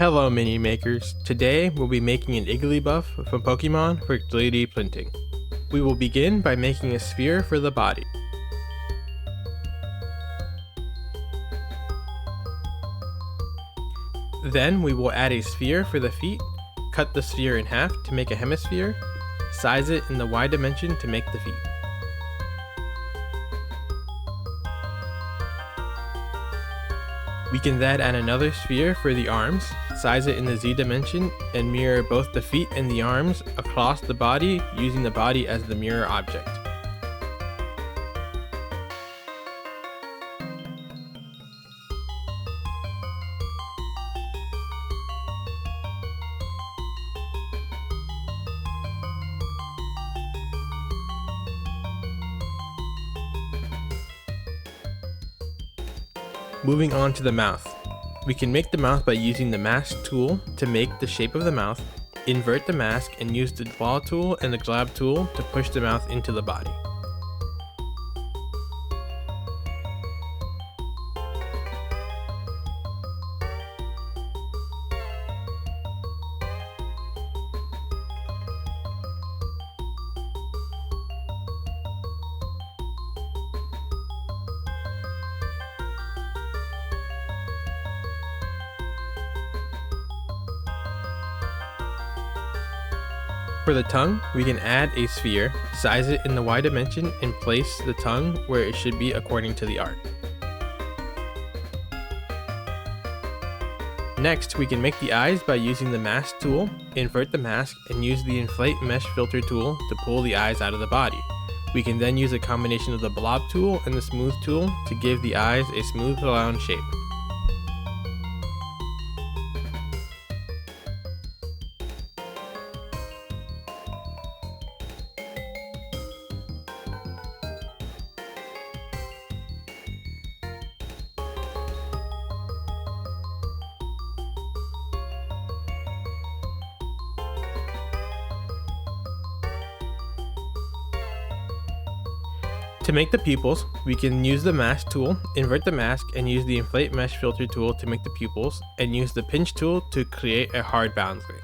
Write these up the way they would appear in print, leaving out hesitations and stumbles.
Hello mini makers, today we'll be making an Igglybuff from Pokemon for DND printing. We will begin by making a sphere for the body. Then we will add a sphere for the feet, cut the sphere in half to make a hemisphere, size it in the Y dimension to make the feet. We can then add another sphere for the arms, size it in the Z dimension, and mirror both the feet and the arms across the body using the body as the mirror object. Moving on to the mouth. We can make the mouth by using the mask tool to make the shape of the mouth, invert the mask, and use the claw tool and the grab tool to push the mouth into the body. For the tongue, we can add a sphere, size it in the Y dimension, and place the tongue where it should be according to the art. Next, we can make the eyes by using the mask tool, invert the mask, and use the inflate mesh filter tool to pull the eyes out of the body. We can then use a combination of the blob tool and the smooth tool to give the eyes a smooth round shape. To make the pupils, we can use the mask tool, invert the mask, and use the inflate mesh filter tool to make the pupils, and use the pinch tool to create a hard boundary.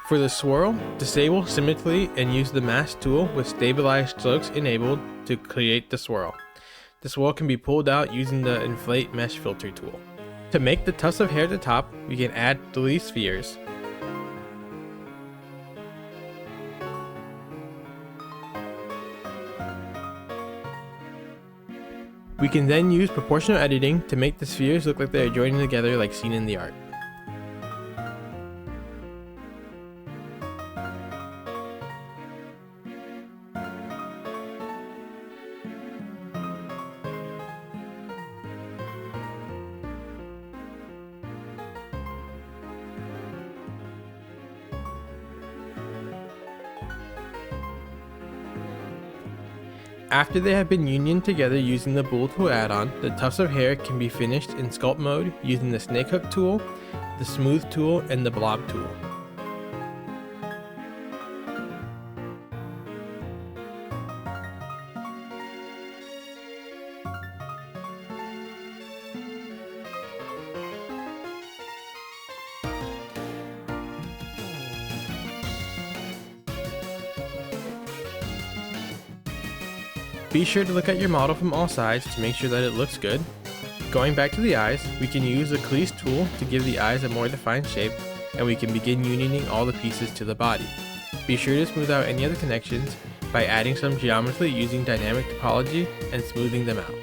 For the swirl, disable symmetry and use the mask tool with stabilized strokes enabled to create the swirl. The swirl can be pulled out using the inflate mesh filter tool. To make the tuft of hair at the top, we can add 3 spheres. We can then use proportional editing to make the spheres look like they are joining together like seen in the art. After they have been unioned together using the bool tool add-on, the tufts of hair can be finished in sculpt mode using the snake hook tool, the smooth tool, and the blob tool. Be sure to look at your model from all sides to make sure that it looks good. Going back to the eyes, we can use the crease tool to give the eyes a more defined shape, and we can begin unioning all the pieces to the body. Be sure to smooth out any other connections by adding some geometry using dynamic topology and smoothing them out.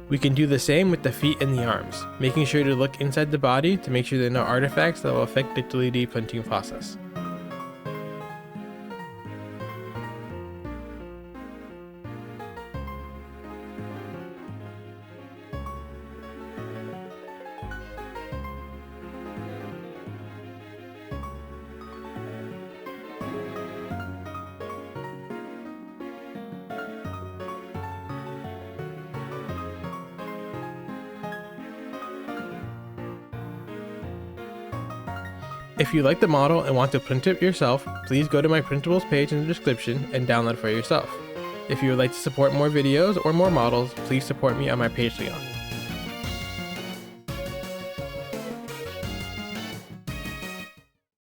We can do the same with the feet and the arms, making sure to look inside the body to make sure there are no artifacts that will affect the 3D printing process. If you like the model and want to print it yourself, please go to my printables page in the description and download it for yourself. If you would like to support more videos or more models, please support me on my Patreon.